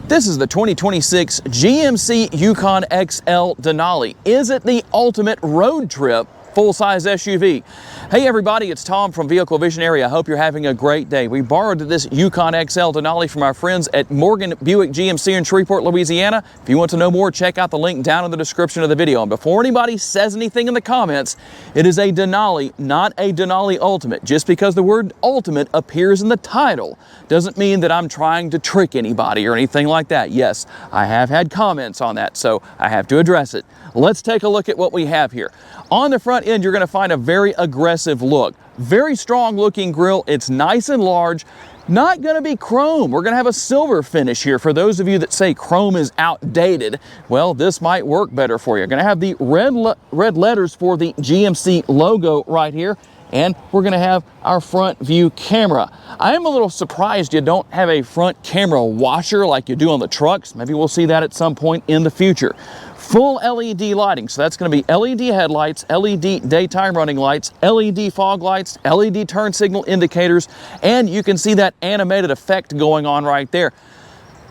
This is the 2026 GMC Yukon XL Denali. Is it the ultimate road trip full-size SUV? Hey everybody, it's Tom from Vehicle Visionary. I hope you're having a great day. We borrowed this Yukon XL Denali from our friends at Morgan Buick GMC in Shreveport, Louisiana. If you want to know more, check out the link down in the description of the video. And before anybody says anything in the comments, it is a Denali, not a Denali Ultimate. Just because the word Ultimate appears in the title doesn't mean that I'm trying to trick anybody or anything like that. Yes, I have had comments on that, so I have to address it. Let's take a look at what we have here. On the front end, you're going to find a very aggressive look. Very strong looking grille. It's nice and large. Not going to be chrome. We're going to have a silver finish here. For those of you that say chrome is outdated, well, this might work better for you. You're going to have the red letters for the GMC logo right here. And we're going to have our front view camera. I am a little surprised you don't have a front camera washer like you do on the trucks. Maybe we'll see that at some point in the future. Full LED lighting, so that's going to be LED headlights, LED daytime running lights, LED fog lights, LED turn signal indicators, and you can see that animated effect going on right there.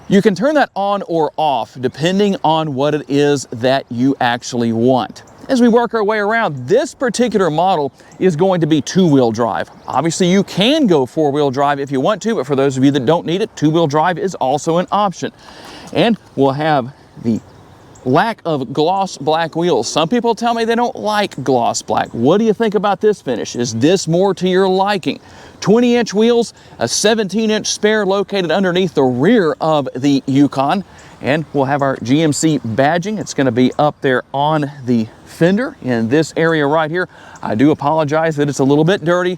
You can turn that on or off depending on what it is that you actually want. As we work our way around, this particular model is going to be two-wheel drive. Obviously, you can go four-wheel drive if you want to, but for those of you that don't need it, two-wheel drive is also an option. And we'll have the lack of gloss black wheels. Some people tell me they don't like gloss black. What do you think about this finish? Is this more to your liking? 20-inch wheels, a 17-inch spare located underneath the rear of the Yukon. And we'll have our GMC badging. It's going to be up there on the fender in this area right here. I do apologize that it's a little bit dirty.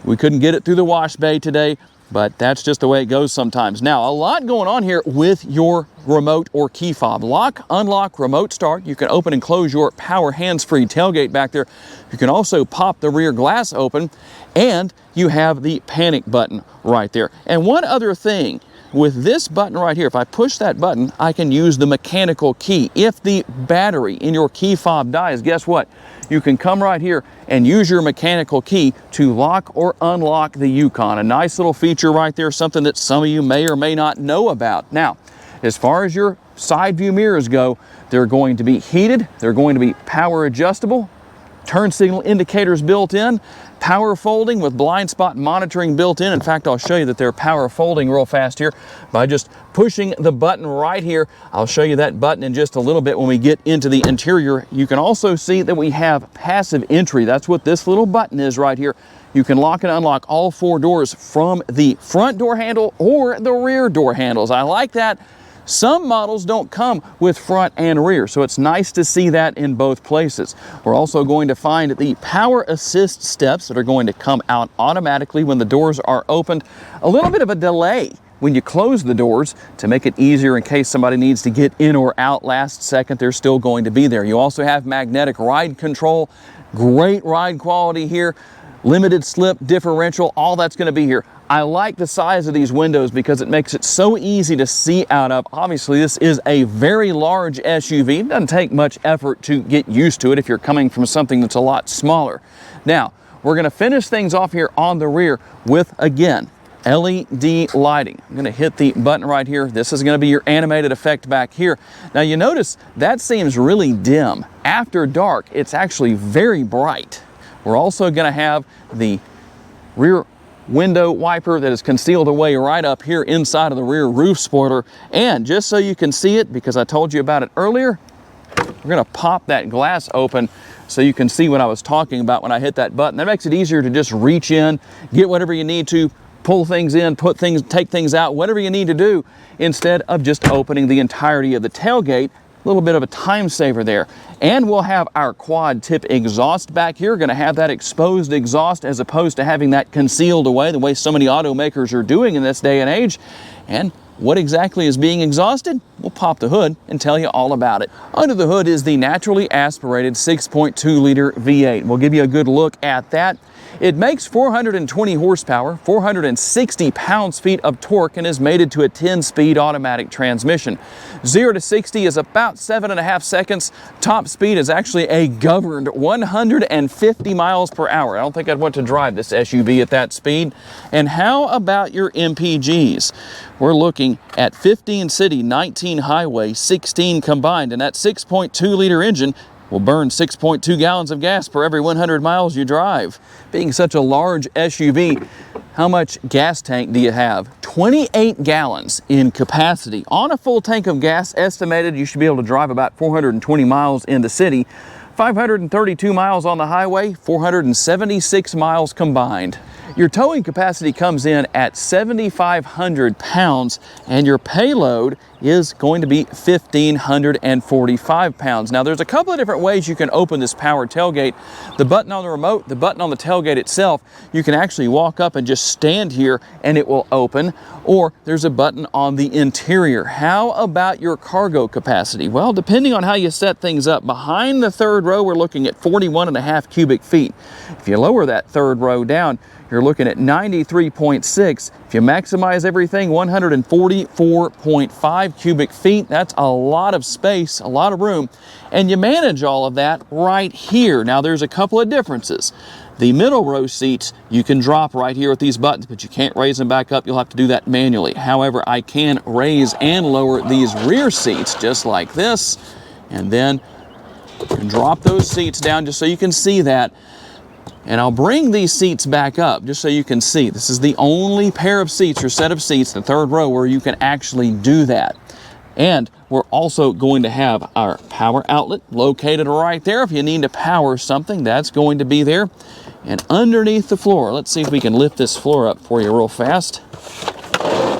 We couldn't get it through the wash bay today, but that's just the way it goes sometimes. Now, a lot going on here with your remote or key fob. Lock, unlock, remote start. You can open and close your power hands-free tailgate back there. You can also pop the rear glass open, and you have the panic button right there. And one other thing, with this button right here, if I push that button, I can use the mechanical key. If the battery in your key fob dies, guess what? You can come right here and use your mechanical key to lock or unlock the Yukon. A nice little feature right there, something that some of you may or may not know about. Now, as far as your side view mirrors go, they're going to be heated, they're going to be power adjustable, turn signal indicators built in, power folding with blind spot monitoring built in. In fact, I'll show you that they're power folding real fast here by just pushing the button right here. I'll show you that button in just a little bit when we get into the interior. You can also see that we have passive entry. That's what this little button is right here. You can lock and unlock all four doors from the front door handle or the rear door handles. I like that. Some models don't come with front and rear, so it's nice to see that in both places. We're also going to find the power assist steps that are going to come out automatically when the doors are opened. A little bit of a delay when you close the doors to make it easier in case somebody needs to get in or out last second. They're still going to be there. You also have magnetic ride control, great ride quality here, limited slip differential, all that's going to be here. I like the size of these windows because it makes it so easy to see out of. Obviously, this is a very large SUV. It doesn't take much effort to get used to it if you're coming from something that's a lot smaller. Now, we're going to finish things off here on the rear with, again, LED lighting. I'm going to hit the button right here. This is going to be your animated effect back here. Now, you notice that seems really dim. After dark, it's actually very bright. We're also going to have the rear window wiper that is concealed away right up here inside of the rear roof spoiler. And just so you can see it, because I told you about it earlier, we're going to pop that glass open so you can see what I was talking about when I hit that button. That makes it easier to just reach in, get whatever you need to, pull things in, put things, take things out, whatever you need to do, instead of just opening the entirety of the tailgate. A little bit of a time saver there. And we'll have our quad tip exhaust back here. Going to have that exposed exhaust as opposed to having that concealed away the way so many automakers are doing in this day and age. And what exactly is being exhausted? We'll pop the hood and tell you all about it. Under the hood is the naturally aspirated 6.2 liter V8. We'll give you a good look at that. It makes 420 horsepower, 460 pounds-feet of torque, and is mated to a 10-speed automatic transmission. 0 to 60 is about 7.5 seconds. Top speed is actually a governed 150 miles per hour. I don't think I'd want to drive this SUV at that speed. And how about your MPGs? We're looking at 15 city, 19 highway, 16 combined, and that 6.2-liter engine will burn 6.2 gallons of gas per every 100 miles you drive. Being such a large SUV, how much gas tank do you have? 28 gallons in capacity. On a full tank of gas, estimated you should be able to drive about 420 miles in the city, 532 miles on the highway, 476 miles combined. Your towing capacity comes in at 7,500 pounds, and your payload is going to be 1,545 pounds. Now, there's a couple of different ways you can open this power tailgate. The button on the remote, the button on the tailgate itself, you can actually walk up and just stand here and it will open, or there's a button on the interior. How about your cargo capacity? Well, depending on how you set things up, behind the third row, we're looking at 41.5 cubic feet. If you lower that third row down, you're looking at 93.6. If you maximize everything, 144.5 cubic feet. That's a lot of space, a lot of room. And you manage all of that right here. Now, there's a couple of differences. The middle row seats, you can drop right here with these buttons, but you can't raise them back up. You'll have to do that manually. However, I can raise and lower these rear seats just like this. And then you can drop those seats down just so you can see that. And I'll bring these seats back up just so you can see. This is the only pair of seats or set of seats, the third row, where you can actually do that. And we're also going to have our power outlet located right there. If you need to power something, that's going to be there. And underneath the floor, let's see if we can lift this floor up for you real fast.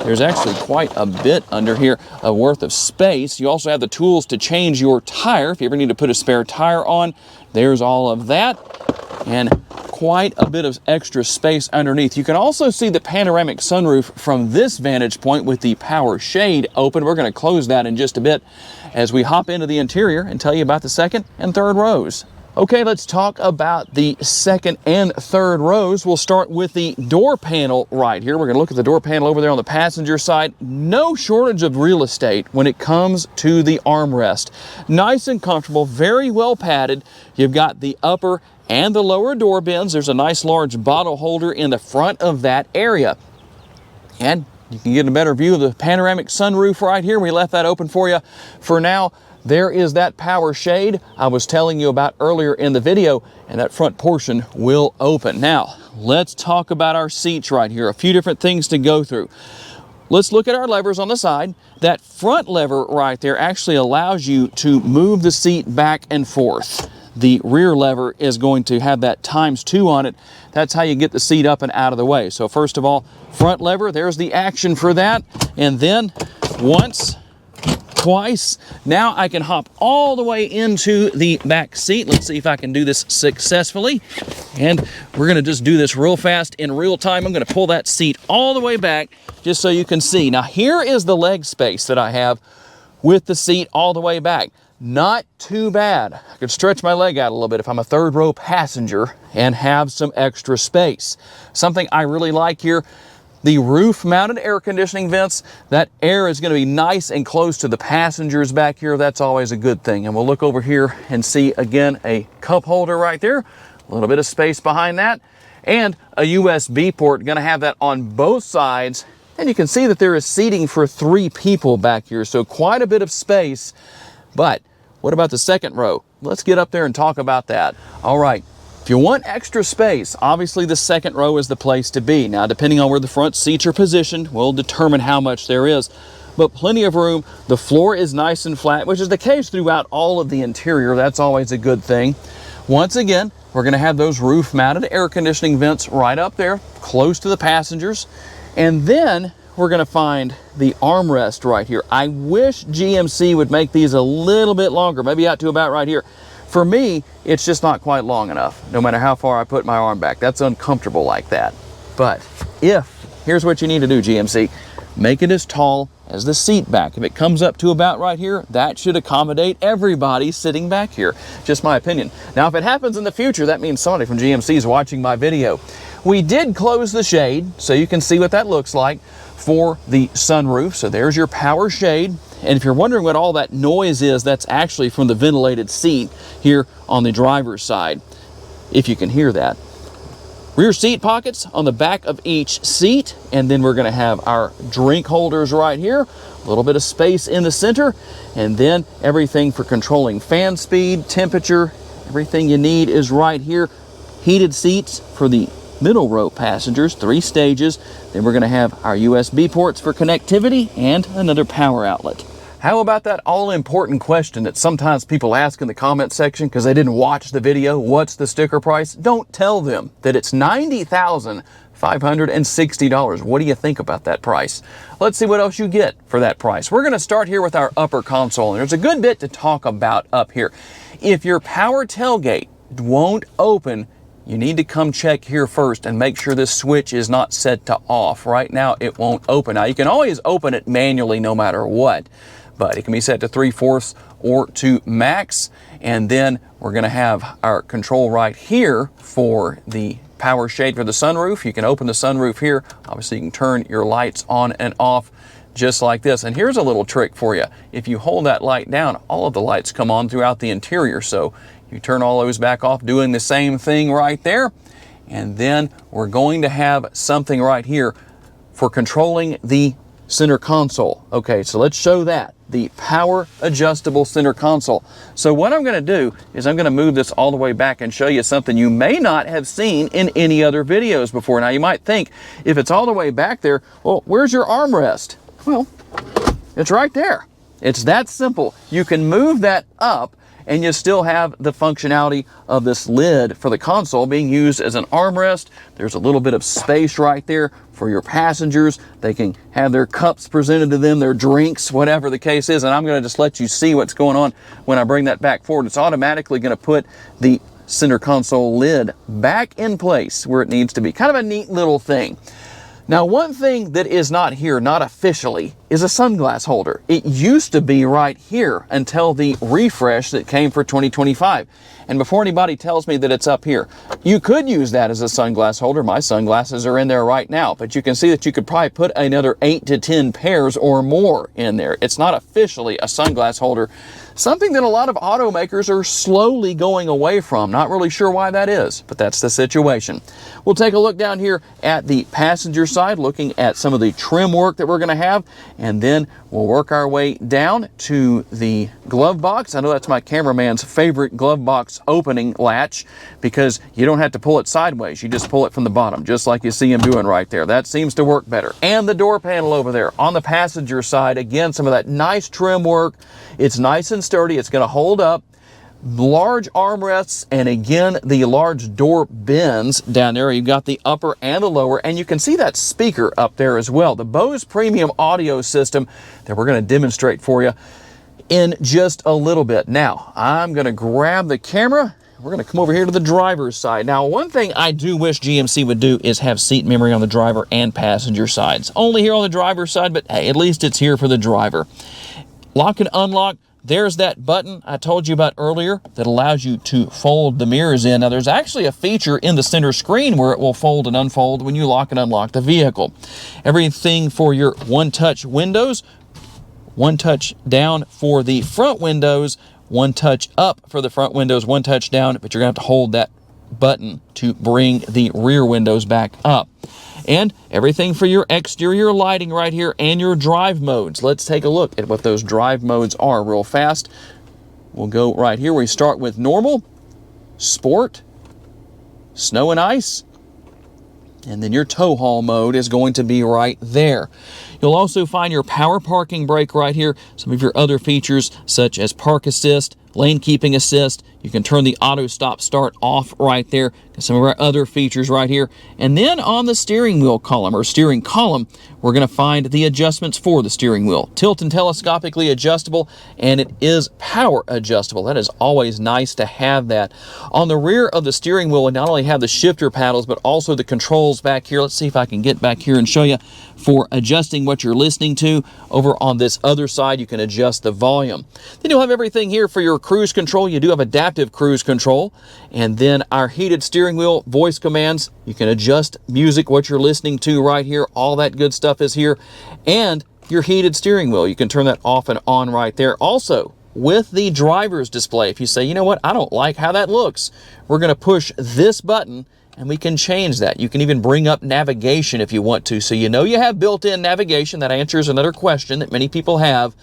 There's actually quite a bit under here worth of space. You also have the tools to change your tire. If you ever need to put a spare tire on, there's all of that. And quite a bit of extra space underneath. You can also see the panoramic sunroof from this vantage point with the power shade open. We're going to close that in just a bit as we hop into the interior and tell you about the second and third rows. Okay, let's talk about the second and third rows. We'll start with the door panel right here. We're going to look at the door panel over there on the passenger side. No shortage of real estate when it comes to the armrest. Nice and comfortable, very well padded. You've got the upper and the lower door bins. There's a nice large bottle holder in the front of that area. And you can get a better view of the panoramic sunroof right here. We left that open for you for now. There is that power shade I was telling you about earlier in the video, and that front portion will open. Now, let's talk about our seats right here. A few different things to go through. Let's look at our levers on the side. That front lever right there actually allows you to move the seat back and forth. The rear lever is going to have that ×2 on it. That's how you get the seat up and out of the way. So first of all, front lever, there's the action for that. And then once, twice, now I can hop all the way into the back seat. Let's see if I can do this successfully. And we're gonna just do this real fast in real time. I'm gonna pull that seat all the way back just so you can see. Now here is the leg space that I have with the seat all the way back. Not too bad. I could stretch my leg out a little bit if I'm a third row passenger and have some extra space. Something I really like here, the roof mounted air conditioning vents. That air is going to be nice and close to the passengers back here. That's always a good thing. And we'll look over here and see again a cup holder right there. A little bit of space behind that. And a USB port. Going to have that on both sides. And you can see that there is seating for 3 people back here. So quite a bit of space. But what about the second row? Let's get up there and talk about that. All right, if you want extra space, obviously the second row is the place to be. Now, depending on where the front seats are positioned, will determine how much there is. But plenty of room. The floor is nice and flat, which is the case throughout all of the interior. That's always a good thing. Once again, we're gonna have those roof-mounted air conditioning vents right up there, close to the passengers. And then we're going to find the armrest right here. I wish GMC would make these a little bit longer, maybe out to about right here. For me, it's just not quite long enough, no matter how far I put my arm back. That's uncomfortable like that. But here's what you need to do, GMC. Make it as tall as the seat back. If it comes up to about right here, that should accommodate everybody sitting back here. Just my opinion. Now, if it happens in the future, that means somebody from GMC is watching my video. We did close the shade, so you can see what that looks like for the sunroof. So there's your power shade. And if you're wondering what all that noise is, that's actually from the ventilated seat here on the driver's side, if you can hear that. Rear seat pockets on the back of each seat, and then we're going to have our drink holders right here, a little bit of space in the center, and then everything for controlling fan speed, temperature, everything you need is right here. Heated seats for the middle row passengers, 3 stages. Then we're going to have our USB ports for connectivity and another power outlet. How about that all-important question that sometimes people ask in the comment section because they didn't watch the video? What's the sticker price? Don't tell them that it's $90,560. What do you think about that price? Let's see what else you get for that price. We're going to start here with our upper console, and there's a good bit to talk about up here. If your power tailgate won't open, you need to come check here first and make sure this switch is not set to off. Right now, it won't open. Now, you can always open it manually no matter what, but it can be set to 3/4 or to max. And then we're going to have our control right here for the power shade for the sunroof. You can open the sunroof here. Obviously, you can turn your lights on and off just like this. And here's a little trick for you. If you hold that light down, all of the lights come on throughout the interior. So you turn all those back off, doing the same thing right there. And then we're going to have something right here for controlling the center console. Okay, so let's show that. The power adjustable center console. So what I'm going to do is I'm going to move this all the way back and show you something you may not have seen in any other videos before. Now you might think, if it's all the way back there, well, where's your armrest? Well, it's right there. It's that simple. You can move that up and you still have the functionality of this lid for the console being used as an armrest. There's a little bit of space right there for your passengers. They can have their cups presented to them, their drinks, whatever the case is. And I'm going to just let you see what's going on when I bring that back forward. It's automatically going to put the center console lid back in place where it needs to be. Kind of a neat little thing. Now, one thing that is not here, not officially, is a sunglass holder. It used to be right here until the refresh that came for 2025. And before anybody tells me that it's up here, you could use that as a sunglass holder. My sunglasses are in there right now, but you can see that you could probably put another 8 to 10 pairs or more in there. It's not officially a sunglass holder, something that a lot of automakers are slowly going away from. Not really sure why that is, but that's the situation. We'll take a look down here at the passenger side, looking at some of the trim work that we're going to have, and then we'll work our way down to the glove box. I know that's my cameraman's favorite glove box opening latch because you don't have to pull it sideways. You just pull it from the bottom, just like you see him doing right there. That seems to work better. And the door panel over there on the passenger side, again, some of that nice trim work. It's nice and sturdy. It's going to hold up. Large armrests, and again, the large door bins down there. You've got the upper and the lower, and you can see that speaker up there as well. The Bose premium audio system that we're going to demonstrate for you in just a little bit. Now, I'm going to grab the camera. We're going to come over here to the driver's side. Now, one thing I do wish GMC would do is have seat memory on the driver and passenger sides. Only here on the driver's side, but hey, at least it's here for the driver. Lock and unlock. There's that button I told you about earlier that allows you to fold the mirrors in. Now, there's actually a feature in the center screen where it will fold and unfold when you lock and unlock the vehicle. Everything for your one-touch windows, one touch down for the front windows, one touch up for the front windows, one touch down, but you're going to have to hold that button to bring the rear windows back up. And everything for your exterior lighting right here and your drive modes. Let's take a look at what those drive modes are real fast. We'll go right here. We start with normal, sport, snow and ice, and then your tow haul mode is going to be right there. You'll also find your power parking brake right here. Some of your other features such as park assist, lane keeping assist, You can turn the auto stop start off right there. Some of our other features right here. And then on the steering wheel column or steering column, we're going to find the adjustments for the steering wheel. Tilt and telescopically adjustable, and it is power adjustable. That is always nice to have that. On the rear of the steering wheel, we not only have the shifter paddles, but also the controls back here. Let's see if I can get back here and show you for adjusting what you're listening to. Over on this other side, you can adjust the volume. Then you'll have everything here for your cruise control. You do have adaptive cruise control, and then our heated steering wheel, voice commands. You can adjust music, what you're listening to right here. All that good stuff is here. And your heated steering wheel, you can turn that off and on right there. Also, with the driver's display, if you say, you know what, I don't like how that looks, we're going to push this button and we can change that. You can even bring up navigation if you want to. So you know you have built-in navigation. That answers another question that many people have.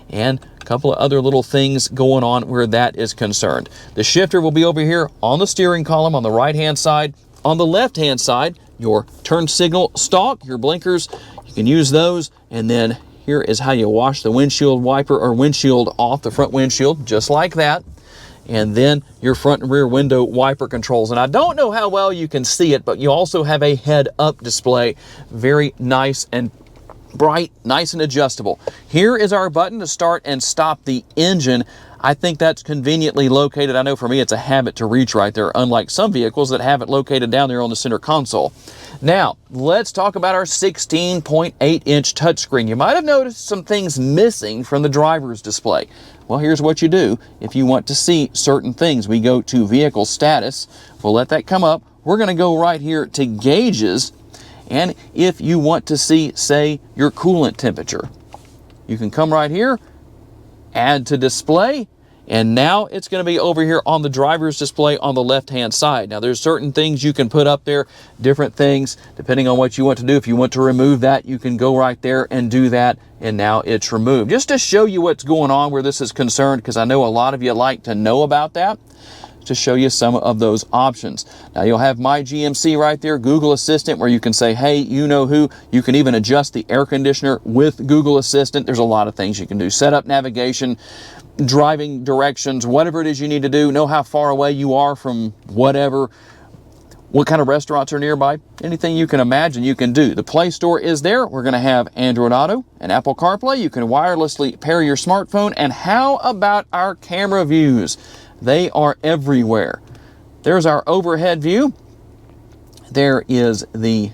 And a couple of other little things going on where that is concerned. The shifter will be over here on the steering column on the right-hand side. On the left-hand side, your turn signal stalk, your blinkers, you can use those. And then here is how you wash the windshield wiper or windshield off, the front windshield, just like that. And then your front and rear window wiper controls. And I don't know how well you can see it, but you also have a head-up display. Very nice and bright, nice and adjustable. Here is our button to start and stop the engine. I think that's conveniently located. I know for me it's a habit to reach right there, unlike some vehicles that have it located down there on the center console. Now, let's talk about our 16.8-inch touchscreen. You might have noticed some things missing from the driver's display. Well, here's what you do if you want to see certain things. We go to vehicle status. We'll let that come up. We're going to go right here to gauges. And if you want to see, say, your coolant temperature, you can come right here, add to display, and now it's going to be over here on the driver's display on the left-hand side. Now, there's certain things you can put up there, different things, depending on what you want to do. If you want to remove that, you can go right there and do that, and now it's removed. Just to show you what's going on where this is concerned, because I know a lot of you like to know about that, to show you some of those options. Now you'll have My GMC right there, Google Assistant, where you can say, hey, you know who. You can even adjust the air conditioner with Google Assistant. There's a lot of things you can do. Set up navigation, driving directions, whatever it is you need to do. Know how far away you are from whatever, what kind of restaurants are nearby. Anything you can imagine you can do. The Play Store is there. We're going to have Android Auto and Apple CarPlay. You can wirelessly pair your smartphone. And how about our camera views? They are everywhere. There's our overhead view. There is the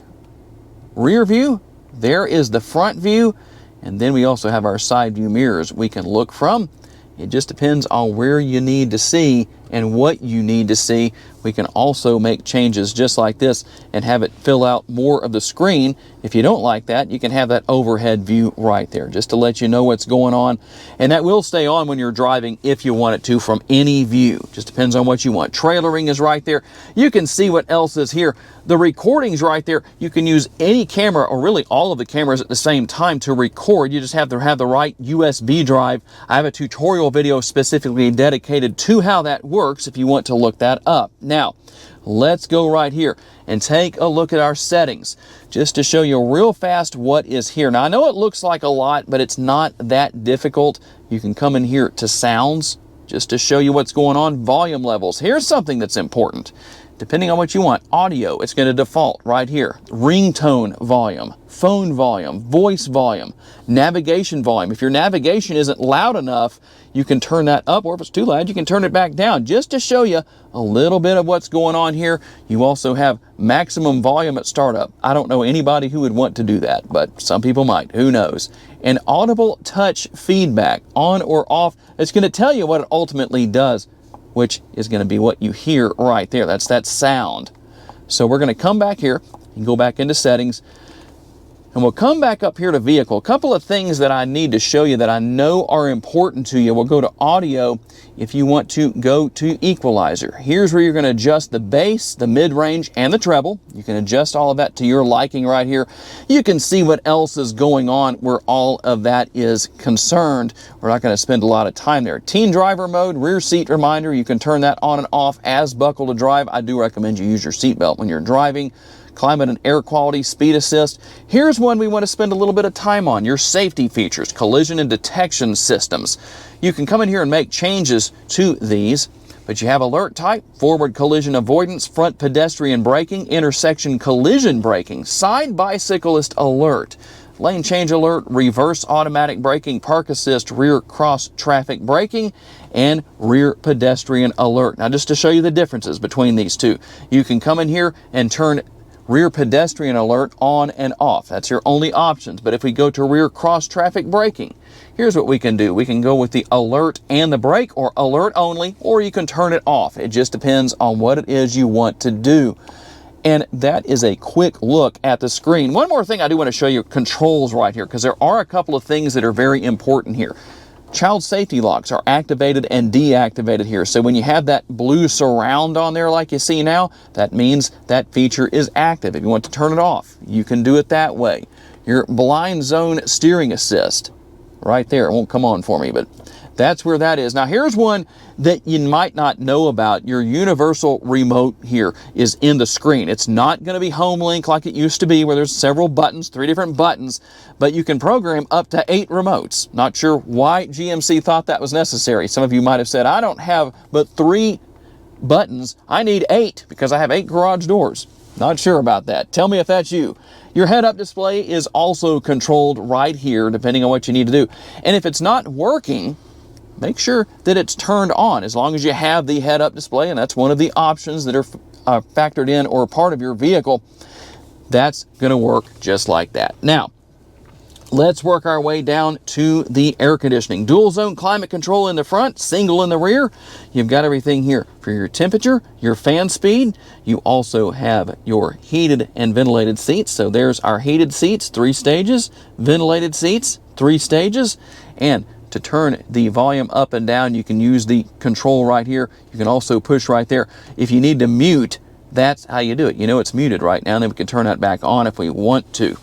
rear view. There is the front view. And then we also have our side view mirrors we can look from. It just depends on where you need to see and what you need to see. We can also make changes just like this and have it fill out more of the screen. If you don't like that, you can have that overhead view right there just to let you know what's going on. And that will stay on when you're driving if you want it to from any view. Just depends on what you want. Trailering is right there. You can see what else is here. The recording's right there. You can use any camera or really all of the cameras at the same time to record. You just have to have the right USB drive. I have a tutorial video specifically dedicated to how that works if you want to look that up. Now, let's go right here and take a look at our settings just to show you real fast what is here. Now, I know it looks like a lot, but it's not that difficult. You can come in here to sounds just to show you what's going on. Volume levels. Here's something that's important. Depending on what you want, audio, it's going to default right here. Ringtone volume, phone volume, voice volume, navigation volume. If your navigation isn't loud enough, you can turn that up, or if it's too loud, you can turn it back down, just to show you a little bit of what's going on here. You also have maximum volume at startup. I don't know anybody who would want to do that, but some people might, who knows. And audible touch feedback, on or off, it's going to tell you what it ultimately does, which is going to be what you hear right there. That's that sound. So we're going to come back here and go back into settings. And we'll come back up here to vehicle. A couple of things that I need to show you that I know are important to you. We'll go to audio if you want to go to equalizer. Here's where you're going to adjust the bass, the mid-range, and the treble. You can adjust all of that to your liking right here. You can see what else is going on where all of that is concerned. We're not going to spend a lot of time there. Teen driver mode, rear seat reminder. You can turn that on and off as buckle to drive. I do recommend you use your seatbelt when you're driving. Climate and air quality, speed assist. Here's one we want to spend a little bit of time on, your safety features, collision and detection systems. You can come in here and make changes to these. But you have alert type, forward collision avoidance, front pedestrian braking, intersection collision braking, side bicyclist alert, lane change alert, reverse automatic braking, park assist, rear cross traffic braking, and rear pedestrian alert. Now, just to show you the differences between these two, you can come in here and turn rear pedestrian alert on and off. That's your only options. But if we go to rear cross traffic braking, here's what we can do. We can go with the alert and the brake, or alert only, or you can turn it off. It just depends on what it is you want to do. And that is a quick look at the screen. One more thing I do want to show you, controls right here, because there are a couple of things that are very important here. Child safety locks are activated and deactivated here. So when you have that blue surround on there like you see now, that means that feature is active. If you want to turn it off, you can do it that way. Your blind zone steering assist, right there. It won't come on for me, but that's where that is. Now here's one that you might not know about. Your universal remote here is in the screen. It's not going to be home link like it used to be, where there's several buttons, 3 different buttons, but you can program up to 8 remotes. Not sure why GMC thought that was necessary. Some of you might have said, I don't have but 3 buttons. I need 8 because I have 8 garage doors. Not sure about that. Tell me if that's you. Your head-up display is also controlled right here, depending on what you need to do. And if it's not working, make sure that it's turned on, as long as you have the head-up display, and that's one of the options that are factored in or part of your vehicle. That's going to work just like that. Now, let's work our way down to the air conditioning. Dual zone climate control in the front, single in the rear. You've got everything here for your temperature, your fan speed. You also have your heated and ventilated seats. So there's our heated seats, 3 stages, ventilated seats, 3 stages, and to turn the volume up and down, you can use the control right here. You can also push right there. If you need to mute, that's how you do it. You know it's muted right now, and then we can turn that back on if we want to.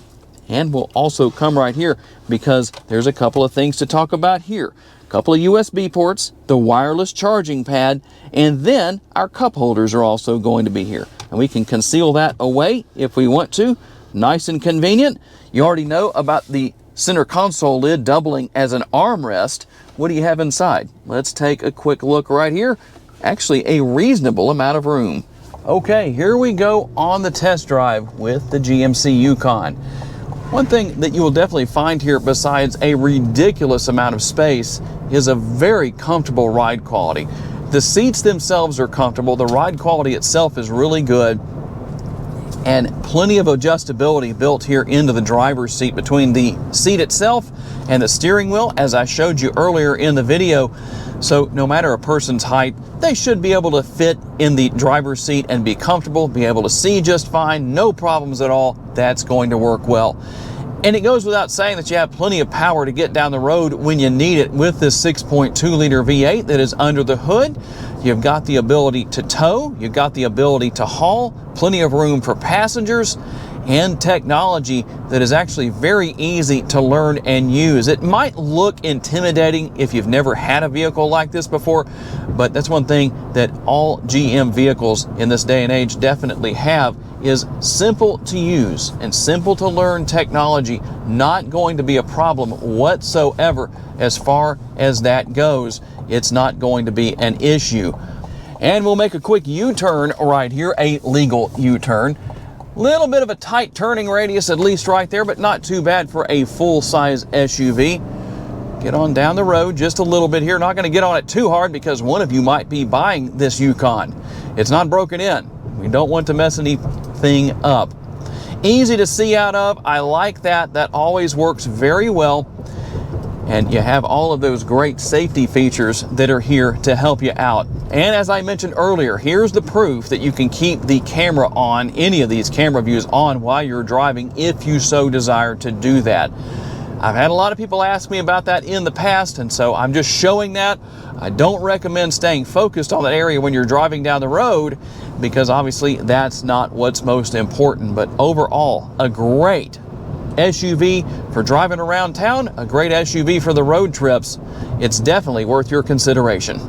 And we'll also come right here, because there's a couple of things to talk about here. A couple of USB ports, the wireless charging pad, and then our cup holders are also going to be here. And we can conceal that away if we want to. Nice and convenient. You already know about the center console lid doubling as an armrest. What do you have inside? Let's take a quick look right here. Actually, a reasonable amount of room. Okay, here we go on the test drive with the GMC Yukon. One thing that you will definitely find here, besides a ridiculous amount of space, is a very comfortable ride quality. The seats themselves are comfortable. The ride quality itself is really good. And plenty of adjustability built here into the driver's seat between the seat itself and the steering wheel, as I showed you earlier in the video. So no matter a person's height, they should be able to fit in the driver's seat and be comfortable, be able to see just fine, no problems at all. That's going to work well. And it goes without saying that you have plenty of power to get down the road when you need it with this 6.2 liter V8 that is under the hood. You've got the ability to tow, you've got the ability to haul, plenty of room for passengers, and technology that is actually very easy to learn and use. It might look intimidating if you've never had a vehicle like this before, but that's one thing that all GM vehicles in this day and age definitely have, is simple to use and simple to learn technology. Not going to be a problem whatsoever as far as that goes. It's not going to be an issue. And we'll make a quick U-turn right here, a legal U-turn. Little bit of a tight turning radius, at least right there, but not too bad for a full-size SUV. Get on down the road just a little bit here. Not going to get on it too hard because one of you might be buying this Yukon. It's not broken in. We don't want to mess anything up. Easy to see out of. I like that. That always works very well. And you have all of those great safety features that are here to help you out. And as I mentioned earlier, here's the proof that you can keep the camera on, any of these camera views on, while you're driving, if you so desire to do that. I've had a lot of people ask me about that in the past, and so I'm just showing that. I don't recommend staying focused on that area when you're driving down the road, because obviously that's not what's most important. But overall, a great SUV for driving around town, a great SUV for the road trips. It's definitely worth your consideration.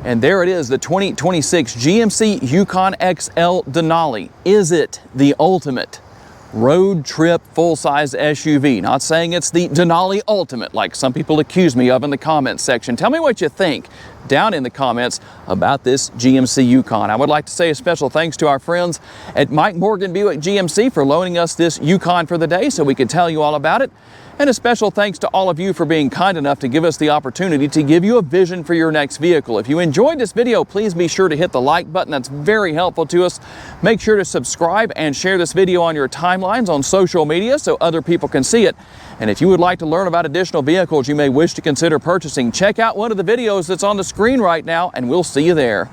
And there it is, the 2026 GMC Yukon XL Denali. Is it the ultimate road trip full-size SUV? Not saying it's the Denali Ultimate like some people accuse me of in the comments section. Tell me what you think down in the comments about this GMC Yukon. I would like to say a special thanks to our friends at Mike Morgan Buick GMC for loaning us this Yukon for the day so we could tell you all about it. And a special thanks to all of you for being kind enough to give us the opportunity to give you a vision for your next vehicle. If you enjoyed this video, please be sure to hit the like button. That's very helpful to us. Make sure to subscribe and share this video on your timelines on social media so other people can see it. And if you would like to learn about additional vehicles you may wish to consider purchasing, check out one of the videos that's on the screen right now, and we'll see you there.